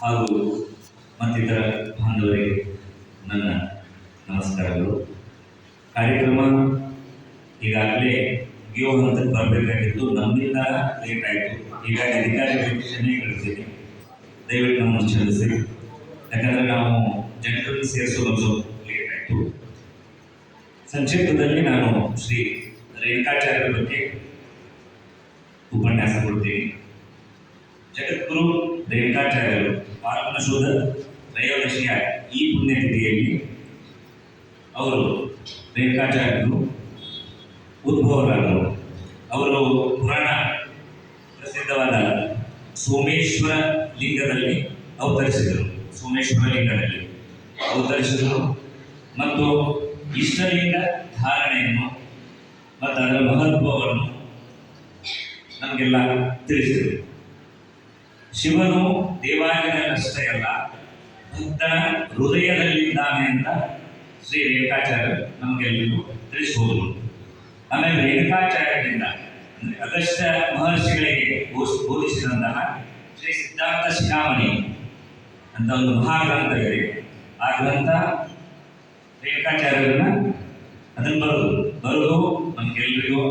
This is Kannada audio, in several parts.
ಹಾಗೂ ಮತ್ತಿತರ ಬಾಂಧವರಿಗೆ ನನ್ನ ನಮಸ್ಕಾರಗಳು. ಕಾರ್ಯಕ್ರಮ ಈಗಾಗಲೇ ಮುಗಿಯೋ ಹಂತಕ್ಕೆ ಬರಬೇಕಾಗಿತ್ತು, ನಮ್ಮಿಂದ ಲೇಟ್ ಆಯಿತು. ಹೀಗಾಗಿ ಅಧಿಕಾರಿಗಳಿಗೆ ಕ್ಷಮೆ ಕಳಿಸ್ತೀನಿ, ದಯವಿಟ್ಟು ನಮ್ಮನ್ನು ಕ್ಷಮಿಸಿ. ಯಾಕಂದರೆ ನಾವು ಜನರನ್ನು ಸೇರಿಸೋದು ಲೇಟ್ ಆಯಿತು. ಸಂಕ್ಷಿಪ್ತದಲ್ಲಿ ನಾನು ಶ್ರೀ ರೇಣುಕಾಚಾರ್ಯರ ಬಗ್ಗೆ ಉಪನ್ಯಾಸ ಕೊಡ್ತೀನಿ. ಜಗದ್ಗುರು ರೇಣುಕಾಚಾರ್ಯರು ಪಾಲ್ಗುಣ ಶುದ್ಧ ತ್ರಯೋದಶಿಯ ಈ ಪುಣ್ಯತಿಥಿಯಲ್ಲಿ ಅವರು ರೇಣುಕಾಚಾರ್ಯರು ಉದ್ಭವರಾದರು. ಅವರು ಪುರಾಣ ಪ್ರಸಿದ್ಧವಾದ ಸೋಮೇಶ್ವರ ಲಿಂಗದಲ್ಲಿ ಅವತರಿಸಿದರು. ಮತ್ತು ಇಷ್ಟಲಿಂಗ ಧಾರಣೆಯನ್ನು ಮತ್ತು ಅದರ ಮಹತ್ವವನ್ನು ನಮಗೆಲ್ಲ ತಿಳಿಸಿದರು. ಶಿವನು ದೇವಾಲಯದಲ್ಲಷ್ಟೇ ಅಲ್ಲ, ಭಕ್ತನ ಹೃದಯದಲ್ಲಿದ್ದಾನೆ ಅಂತ ಶ್ರೀ ರೇಣುಕಾಚಾರ್ಯರು ನಮಗೆಲ್ಲರಿಗೂ ತಿಳಿಸ್ಬೋದು. ಆಮೇಲೆ ರೇಣುಕಾಚಾರ್ಯರಿಂದ ಅಂದರೆ ಅಗಸ್ತ್ಯ ಮಹರ್ಷಿಗಳಿಗೆ ಬೋಧಿಸಿದಂತಹ ಶ್ರೀ ಸಿದ್ಧಾಂತ ಶಿಖಾಮಣಿ ಅಂತ ಒಂದು ಮಹಾಗ್ರಂಥ ಇದೆ. ಆ ಗ್ರಂಥ ರೇಣುಕಾಚಾರ್ಯರನ್ನ ಅದನ್ನು ಬರೆದು ನಮಗೆಲ್ಲರಿಗೂ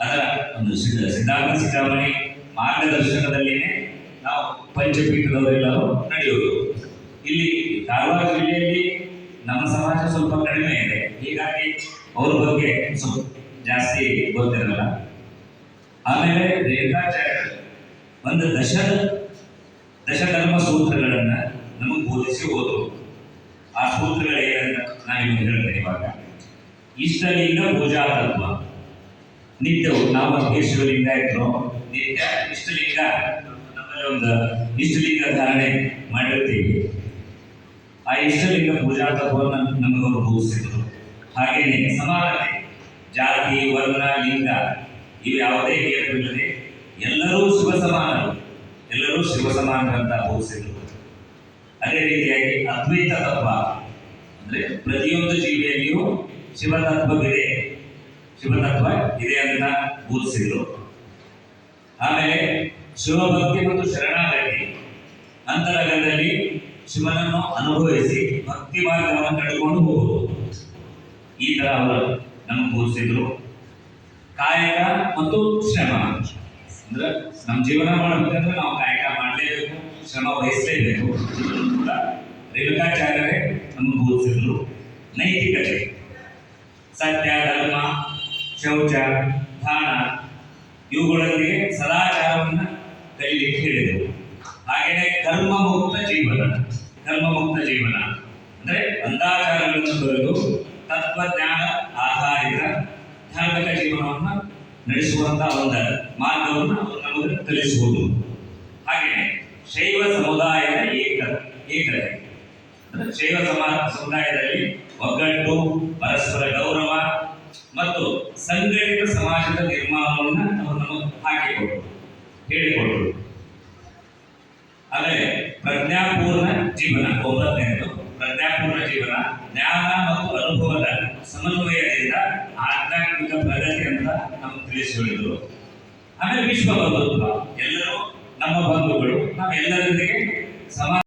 ಅದರ ಒಂದು ಸಿದ್ಧಾಂತ ಶಿಖಾಮಣಿ ಮಾರ್ಗದರ್ಶನದಲ್ಲಿನೇ ನಾವು ಪಂಚಪೀಠದವರೆಲ್ಲರೂ ನಡೆಯೋದು. ಇಲ್ಲಿ ಧಾರವಾಡ ಜಿಲ್ಲೆಯಲ್ಲಿ ನಮ್ಮ ಸಮಾಜ ಸ್ವಲ್ಪ ಕಡಿಮೆ ಇದೆ, ಹೀಗಾಗಿ ಅವ್ರ ಬಗ್ಗೆ ಸ್ವಲ್ಪ ಜಾಸ್ತಿ ಗೊತ್ತಿರಲ್ಲ. ಆಮೇಲೆ ರೇಣುಕಾಚಾರ್ಯರು ಒಂದು ದಶಧರ್ಮ ಸೂತ್ರಗಳನ್ನು ನಮಗೆ ಬೋಧಿಸಿ ಹೋದರು. ಆ ಸೂತ್ರಗಳೇನಂತ ನಾನಿನ್ನು ಹೇಳ್ತೇನೆ. ಇವಾಗ ಇಷ್ಟಲಿಂಗ ಪೂಜಾ ತತ್ವ, ನಿತ್ಯವು ನಾವು ಶಿವಲಿಂಗ ಇದ್ರು ನಿತ್ಯ ಇಷ್ಟಲಿಂಗ, ನಮ್ಮಲ್ಲಿ ಒಂದು ಇಷ್ಟಲಿಂಗ ಧಾರಣೆ ಮಾಡಿರ್ತೀವಿ. ಆ ಇಷ್ಟಲಿಂಗ ಪೂಜಾ ತತ್ವವನ್ನು ನಮಗವರು ಬೋಧಿಸಿದ್ರು. ಹಾಗೆಯೇ ಸಮಾನತೆ, ಜಾತಿ ವರ್ಣ ಲಿಂಗ ಇವು ಯಾವುದೇ ಭೇದವಿಲ್ಲದೆ ಎಲ್ಲರೂ ಶಿವಸಮಾನರಂತ ಬೋಧಿಸಿದ್ರು. ಅದೇ ರೀತಿಯಾಗಿ ಅದ್ವೈತ ತತ್ವ ಅಂದರೆ ಪ್ರತಿಯೊಂದು ಜೀವಿಯಲ್ಲಿಯೂ ಶಿವತತ್ವ ಇದೆ ಅಂತ ಬೋಧಿಸಿದ್ರು. ಆಮೇಲೆ ಶಿವಭಕ್ತಿ ಮತ್ತು ಶರಣಾಗತಿ, ಅಂತರಂಗದಲ್ಲಿ ಶಿವನನ್ನು ಅನುಭವಿಸಿ ಭಕ್ತಿ ಮಾರ್ಗವನ್ನು ನಡೆದುಕೊಂಡು ಹೋಗುವುದು, ಈ ತರ ಅವರು ನಮಗೆ ಬೋಧಿಸಿದ್ರು. ಕಾಯಕ ಮತ್ತು ಶ್ರಮ ಅಂದ್ರೆ ನಮ್ಮ ಜೀವನ ಮಾಡಬೇಕಂದ್ರೆ ನಾವು ಕಾಯಕ ಮಾಡಲೇಬೇಕು, ಶ್ರಮ ವಹಿಸಲೇಬೇಕು. ಕೂಡ ರೇಣುಕಾಚಾರ್ಯರೇ ನಮಗೆ ಬೋಧಿಸಿದ್ರು. ನೈತಿಕತೆ, ಸತ್ಯ, ಧರ್ಮ, ಶೌಚ, ದಾನ ಇವುಗಳೊಂದಿಗೆ ಸದಾಚಾರವನ್ನು ಕಲಿಲಿಕ್ಕೆ ಹೇಳಿದರು. ಹಾಗೆಯೇ ಕರ್ಮಮುಕ್ತ ಜೀವನ ಅಂದರೆ ಅಂಧಾಚಾರಗಳನ್ನು ತೊರೆದು ತತ್ವಜ್ಞಾನ ಆಧಾರಿತ ಧಾರ್ಮಿಕ ಜೀವನವನ್ನು ನಡೆಸುವಂತಹ ಒಂದು ಮಾರ್ಗವನ್ನು ನಮಗೆ ಕಲಿಸುವುದು. ಹಾಗೆಯೇ ಶೈವ ಸಮುದಾಯದ ಏಕತೆ ಅಂದರೆ ಶೈವ ಸಮುದಾಯದಲ್ಲಿ ಒಗ್ಗಟ್ಟು, ಪರಸ್ಪರ ಗೌರವ ಮತ್ತು ಸಂಘಟಿತ ಸಮಾಜದ ನಿರ್ಮಾಣವನ್ನು ಅವರು ನಮಗೆ ಹೇಳಿಕೊಟ್ಟರು. ಆಮೇಲೆ ಪ್ರಜ್ಞಾಪೂರ್ಣ ಜೀವನ, 9ನೇದು ಪ್ರಜ್ಞಾಪೂರ್ಣ ಜೀವನ, ಜ್ಞಾನ ಮತ್ತು ಅನುಭವದ ಸಮನ್ವಯದಿಂದ ಆಧ್ಯಾತ್ಮಿಕ ಪ್ರಗತಿ ಅಂತ ನಮಗೆ ತಿಳಿಸಿ ಹೇಳಿದರು. ಆಮೇಲೆ ವಿಶ್ವ ಬಂಧುತ್ವ, ಎಲ್ಲರೂ ನಮ್ಮ ಬಂಧುಗಳು, ನಾವೆಲ್ಲರೊಂದಿಗೆ ಸಮಾನ